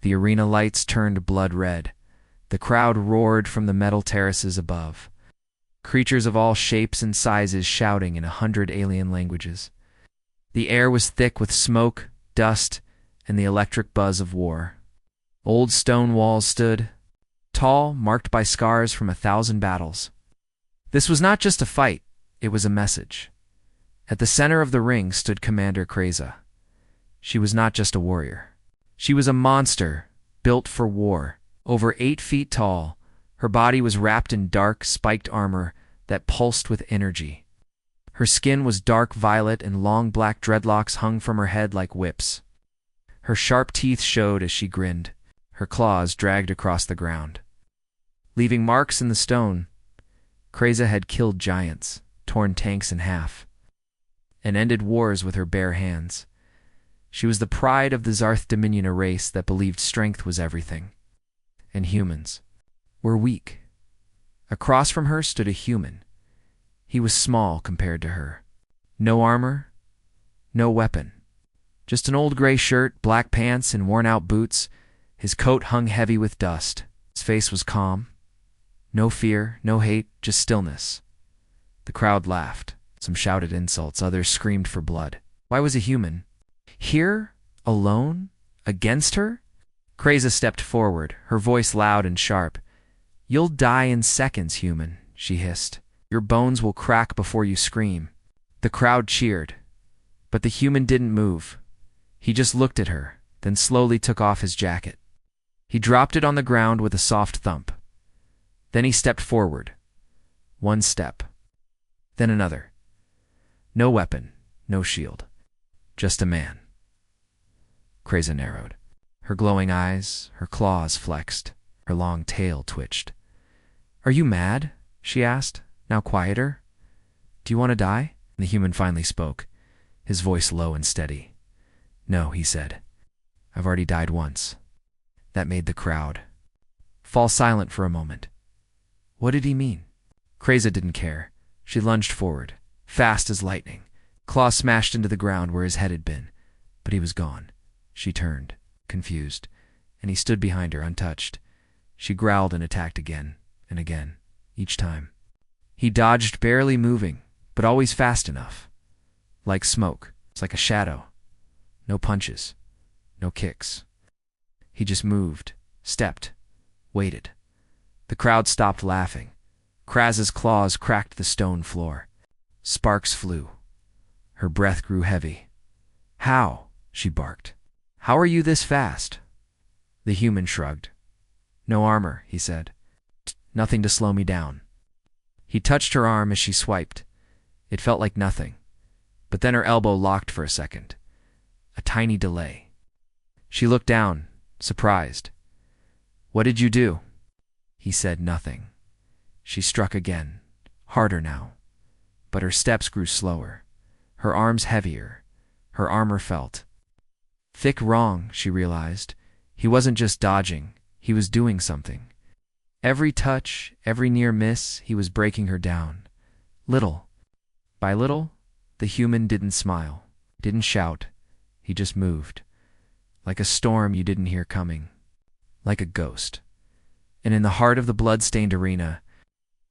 The arena lights turned blood red. The crowd roared from the metal terraces above. Creatures of all shapes and sizes shouting in 100 alien languages. The air was thick with smoke, dust, and the electric buzz of war. Old stone walls stood, tall, marked by scars from 1,000 battles. This was not just a fight, it was a message. At the center of the ring stood Commander Kreza. She was not just a warrior. She was a monster, built for war. Over 8 feet tall, her body was wrapped in dark, spiked armor that pulsed with energy. Her skin was dark violet and long black dreadlocks hung from her head like whips. Her sharp teeth showed as she grinned. Her claws dragged across the ground. Leaving marks in the stone, Kreza had killed giants, torn tanks in half, and ended wars with her bare hands. She was the pride of the Zarth Dominion, a race that believed strength was everything. And humans were weak. Across from her stood a human. He was small compared to her. No armor, no weapon. Just an old gray shirt, black pants, and worn-out boots. His coat hung heavy with dust. His face was calm. No fear, no hate, just stillness. The crowd laughed. Some shouted insults, others screamed for blood. Why was a human here, alone, against her? Kreza stepped forward, her voice loud and sharp. "You'll die in seconds, human," she hissed. "Your bones will crack before you scream." The crowd cheered, but the human didn't move. He just looked at her, then slowly took off his jacket. He dropped it on the ground with a soft thump. Then he stepped forward. One step. Then another. No weapon, no shield. Just a man. Kreza narrowed. Her glowing eyes, her claws flexed, her long tail twitched. "Are you mad?" she asked, now quieter. "Do you want to die?" The human finally spoke, his voice low and steady. "No," he said. "I've already died once." That made the crowd fall silent for a moment. What did he mean? Kreza didn't care. She lunged forward, fast as lightning. Claws smashed into the ground where his head had been, but he was gone. She turned, confused, and he stood behind her, untouched. She growled and attacked again and again, each time. He dodged, barely moving, but always fast enough. Like smoke, it's like a shadow. No punches, no kicks. He just moved, stepped, waited. The crowd stopped laughing. Kreza's claws cracked the stone floor. Sparks flew. Her breath grew heavy. "How?" she barked. "How are you this fast?" The human shrugged. "No armor," he said. "Nothing to slow me down." He touched her arm as she swiped. It felt like nothing. But then her elbow locked for a second. A tiny delay. She looked down, surprised. "What did you do?" He said nothing. She struck again, harder now. But her steps grew slower, her arms heavier, her armor felt. Thick wrong, she realized. He wasn't just dodging, he was doing something. Every touch, every near miss, he was breaking her down. Little by little, the human didn't smile, didn't shout. He just moved. Like a storm you didn't hear coming. Like a ghost. And in the heart of the blood-stained arena,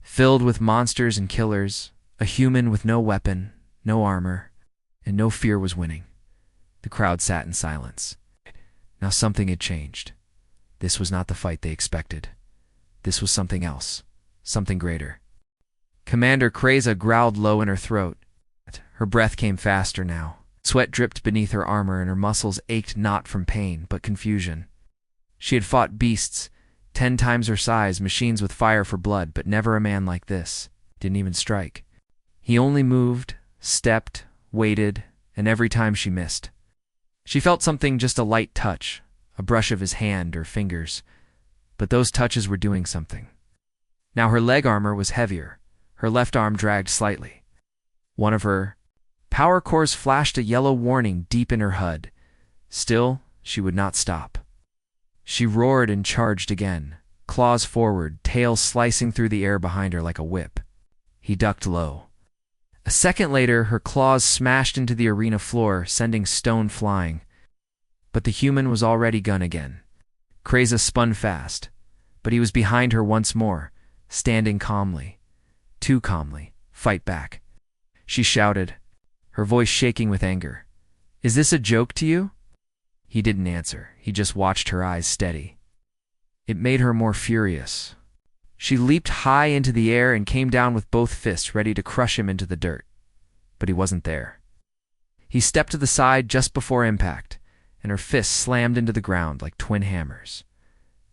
filled with monsters and killers, a human with no weapon, no armor, and no fear was winning. The crowd sat in silence. Now something had changed. This was not the fight they expected. This was something else, something greater. Commander Kreza growled low in her throat. Her breath came faster now. Sweat dripped beneath her armor and her muscles ached not from pain, but confusion. She had fought beasts, 10 times her size, machines with fire for blood, but never a man like this. Didn't even strike. He only moved, stepped, waited, and every time she missed. She felt something, just a light touch, a brush of his hand or fingers, but those touches were doing something. Now her leg armor was heavier, her left arm dragged slightly. One of her power cores flashed a yellow warning deep in her HUD. Still, she would not stop. She roared and charged again, claws forward, tail slicing through the air behind her like a whip. He ducked low. A second later, her claws smashed into the arena floor, sending stone flying. But the human was already gone again. Kreza spun fast, but he was behind her once more, standing calmly. Too calmly. Fight back. She shouted, her voice shaking with anger. Is this a joke to you? He didn't answer. He just watched her eyes steady. It made her more furious. She leaped high into the air and came down with both fists ready to crush him into the dirt. But he wasn't there. He stepped to the side just before impact, and her fists slammed into the ground like twin hammers.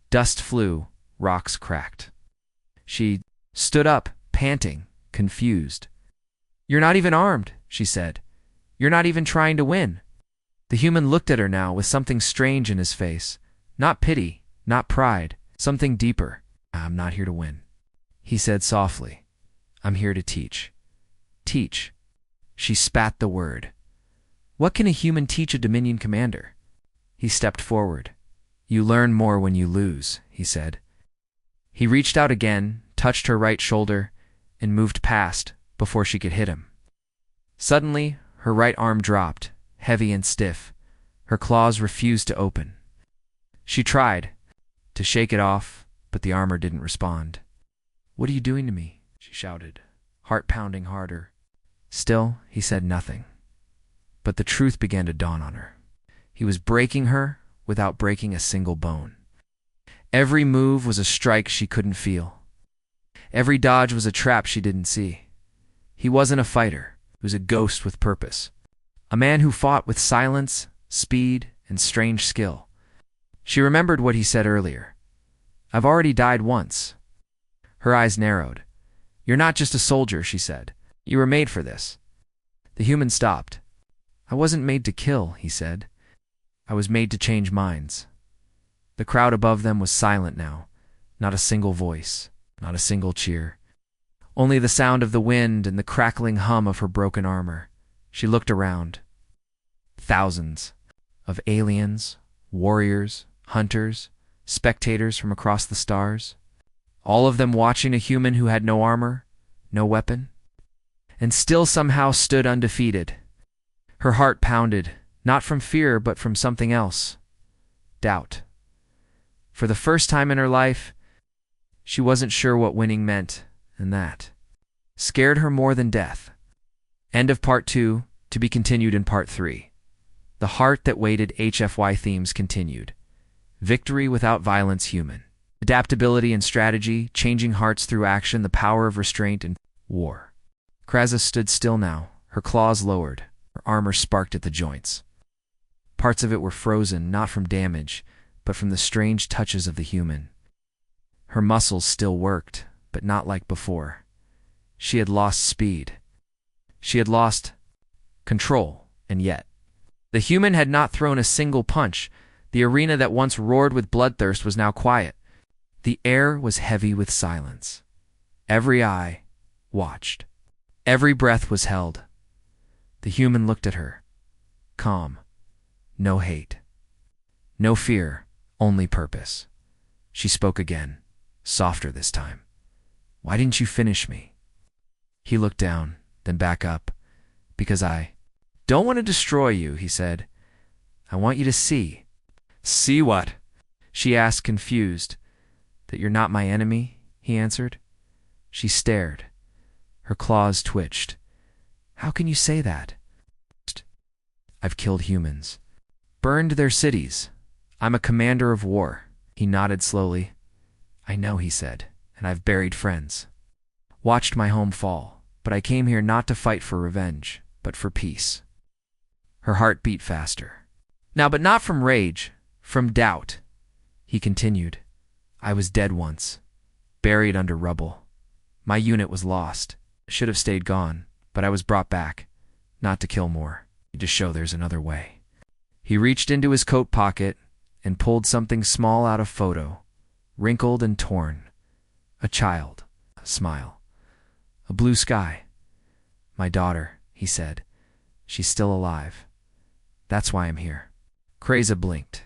Dust flew, rocks cracked. She stood up, panting, confused. You're not even armed, she said. You're not even trying to win. The human looked at her now with something strange in his face. Not pity, not pride, something deeper. I'm not here to win, he said softly. I'm here to teach. Teach. She spat the word. What can a human teach a Dominion commander? He stepped forward. You learn more when you lose, he said. He reached out again, touched her right shoulder, and moved past before she could hit him. Suddenly, her right arm dropped, heavy and stiff. Her claws refused to open. She tried to shake it off, but the armor didn't respond. What are you doing to me? She shouted, heart pounding harder. Still, he said nothing. But the truth began to dawn on her. He was breaking her without breaking a single bone. Every move was a strike she couldn't feel. Every dodge was a trap she didn't see. He wasn't a fighter. He was a ghost with purpose. A man who fought with silence, speed, and strange skill. She remembered what he said earlier. I've already died once. Her eyes narrowed. You're not just a soldier, she said. You were made for this. The human stopped. I wasn't made to kill, he said. I was made to change minds. The crowd above them was silent now. Not a single voice, not a single cheer. Only the sound of the wind and the crackling hum of her broken armor. She looked around. Thousands of aliens, warriors, hunters, spectators from across the stars. All of them watching a human who had no armor, no weapon, and still somehow stood undefeated. Her heart pounded, not from fear but from something else. Doubt. For the first time in her life, she wasn't sure what winning meant, and that scared her more than death. End of Part 2, to be continued in Part 3. The Heart That Waited HFY themes continued. Victory without violence human. Adaptability and strategy, changing hearts through action, the power of restraint and war. Kreza stood still now, her claws lowered, her armor sparked at the joints. Parts of it were frozen, not from damage, but from the strange touches of the human. Her muscles still worked, but not like before. She had lost speed. She had lost control, and yet the human had not thrown a single punch. The arena that once roared with bloodthirst was now quiet. The air was heavy with silence. Every eye watched. Every breath was held. The human looked at her. Calm. No hate. No fear, only purpose. She spoke again, softer this time. Why didn't you finish me? He looked down, then back up. Because I don't want to destroy you, he said. I want you to see. See what? She asked, confused. That you're not my enemy, he answered. She stared. Her claws twitched. How can you say that? I've killed humans. Burned their cities. I'm a commander of war. He nodded slowly. I know, he said, and I've buried friends. Watched my home fall, but I came here not to fight for revenge, but for peace. Her heart beat faster. Now, but not from rage, from doubt. He continued. I was dead once, buried under rubble. My unit was lost. Should have stayed gone, but I was brought back, not to kill more, to show there's another way. He reached into his coat pocket and pulled something small out of photo, wrinkled and torn. A child, a smile, a blue sky. My daughter, he said. She's still alive. That's why I'm here. Kreza blinked.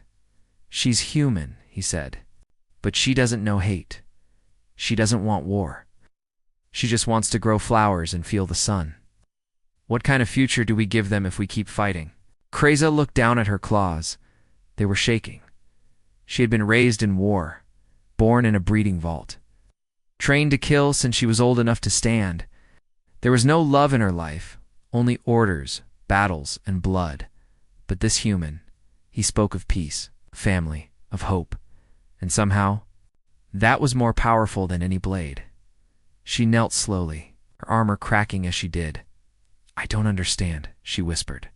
She's human, he said. But she doesn't know hate. She doesn't want war. She just wants to grow flowers and feel the sun. What kind of future do we give them if we keep fighting? Kreza looked down at her claws. They were shaking. She had been raised in war, born in a breeding vault, trained to kill since she was old enough to stand. There was no love in her life, only orders, battles, and blood. But this human, he spoke of peace, family, of hope, and somehow, that was more powerful than any blade. She knelt slowly, her armor cracking as she did. "I don't understand," she whispered.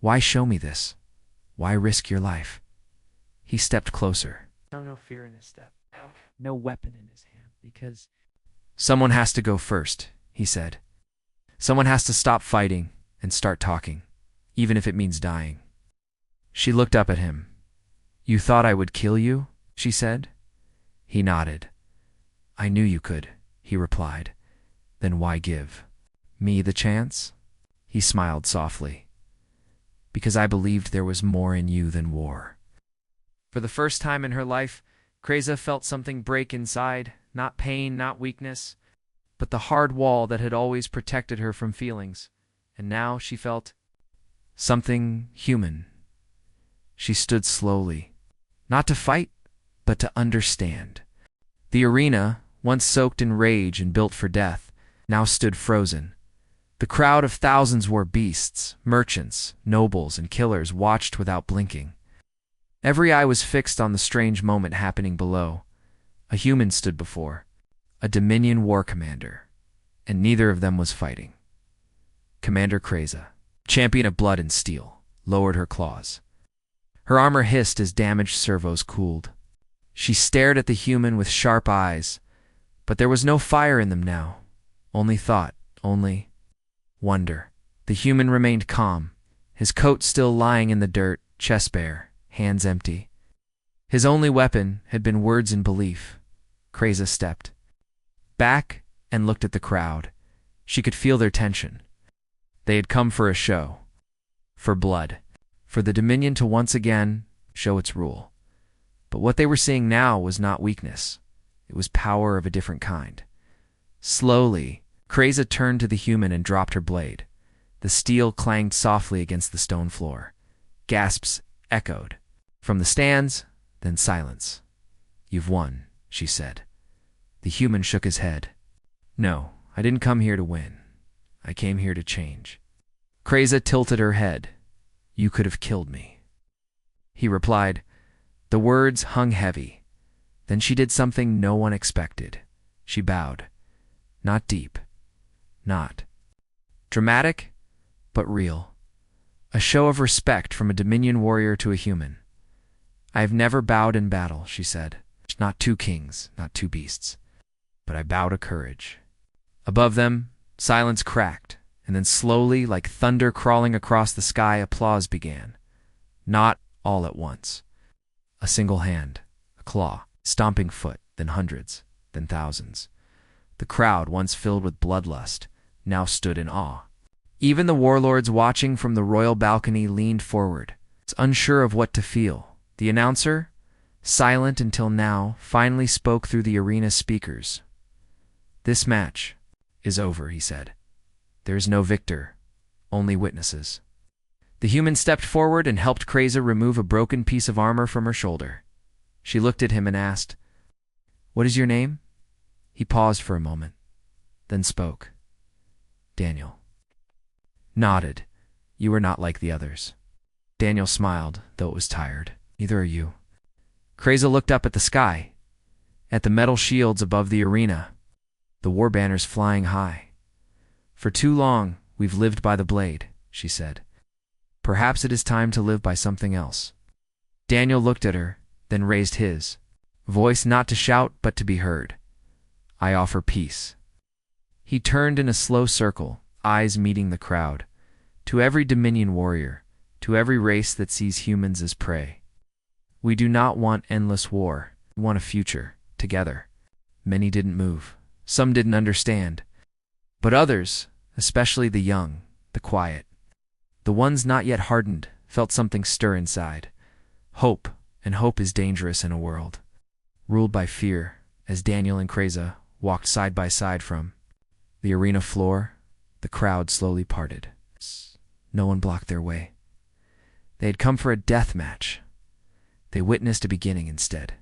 "Why show me this? Why risk your life?" He stepped closer. No fear in his step, no weapon in his hand, because someone has to go first, he said. Someone has to stop fighting and start talking, even if it means dying. She looked up at him. "You thought I would kill you?" she said. He nodded. "I knew you could," he replied. "Then why give me the chance?" He smiled softly. "Because I believed there was more in you than war." For the first time in her life, Kreza felt something break inside, not pain, not weakness, but the hard wall that had always protected her from feelings. And now she felt something human. She stood slowly, not to fight, but to understand. The arena, once soaked in rage and built for death, now stood frozen. The crowd of thousands wore beasts, merchants, nobles, and killers watched without blinking. Every eye was fixed on the strange moment happening below. A human stood before, a Dominion war commander, and neither of them was fighting. Commander Kreza, champion of blood and steel, lowered her claws. Her armor hissed as damaged servos cooled. She stared at the human with sharp eyes, but there was no fire in them now. Only thought, only wonder. The human remained calm, his coat still lying in the dirt, chest bare, hands empty. His only weapon had been words and belief. Kreza stepped back and looked at the crowd. She could feel their tension. They had come for a show, for blood, for the Dominion to once again show its rule. But what they were seeing now was not weakness. It was power of a different kind. Slowly, Kreza turned to the human and dropped her blade. The steel clanged softly against the stone floor. Gasps echoed. From the stands, then silence. "You've won," she said. The human shook his head. "No, I didn't come here to win. I came here to change." Kreza tilted her head. "You could have killed me." He replied. The words hung heavy. Then she did something no one expected. She bowed. Not deep. Not dramatic, but real. A show of respect from a Dominion warrior to a human. "I have never bowed in battle," she said. "Not two kings, not two beasts. But I bow to courage." Above them, silence cracked, and then slowly, like thunder crawling across the sky, applause began. Not all at once. A single hand, a claw, stomping foot, then hundreds, then thousands. The crowd, once filled with bloodlust, now stood in awe. Even the warlords watching from the royal balcony leaned forward, unsure of what to feel. The announcer, silent until now, finally spoke through the arena speakers. "This match is over," he said. "There is no victor, only witnesses." The human stepped forward and helped Kreza remove a broken piece of armor from her shoulder. She looked at him and asked, "What is your name?" He paused for a moment, then spoke. "Daniel." Nodded. "You are not like the others." Daniel smiled, though it was tired. "Neither are you." Kreza looked up at the sky, at the metal shields above the arena, the war banners flying high. "For too long, we've lived by the blade," she said. "Perhaps it is time to live by something else." Daniel looked at her, then raised his voice, not to shout, but to be heard. "I offer peace." He turned in a slow circle, eyes meeting the crowd. "To every Dominion warrior, to every race that sees humans as prey. We do not want endless war. We want a future, together." Many didn't move. Some didn't understand. But others, especially the young, the quiet, the ones not yet hardened, felt something stir inside. Hope, and hope is dangerous in a world ruled by fear. As Daniel and Kreza walked side by side from the arena floor, the crowd slowly parted. No one blocked their way. They had come for a death match. they witnessed a beginning instead.